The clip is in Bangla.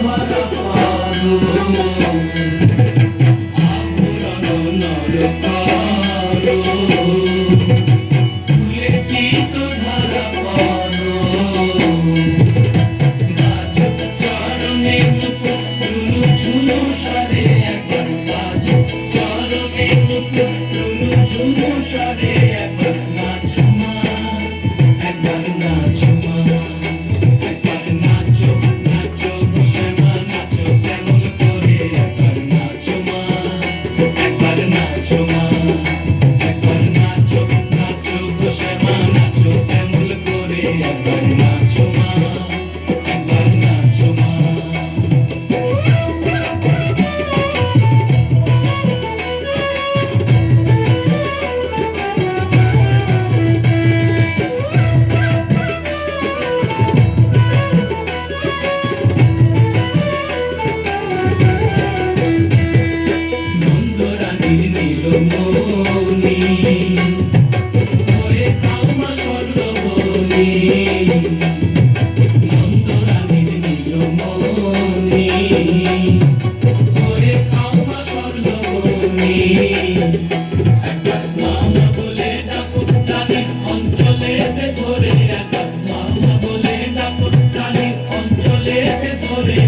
ধরা পারো আবরণ নরকারো ফুলে কি তো ধরা পারো গাছ চরণে মুকুট ঝুলু ঝুলু সারে একবার গাছ চরণে মুকুট ঝুলু ঝুলু সারে একবার নাচো মা একবার নাচো মা একবার নাচো নাচো বসে মা নাচো কেমন করে একবার নাচো মা একবার নাচো মা একবার নাচো নাচো বসে মা নাচো কেমন করে একবার নাচো মা একবার নাচো মা নন্দরানীর নীলমণি হয়ে খাও মা স্বর্ণবনি নন্দরানীর নীলমণি হয়ে খাও মা স্বর্ণবনি একবার মামা বলে ডাকো রানীর অঞ্চলেতে ধরে একবার মামা বলে ডাকো রানীর অঞ্চলেতে ধরে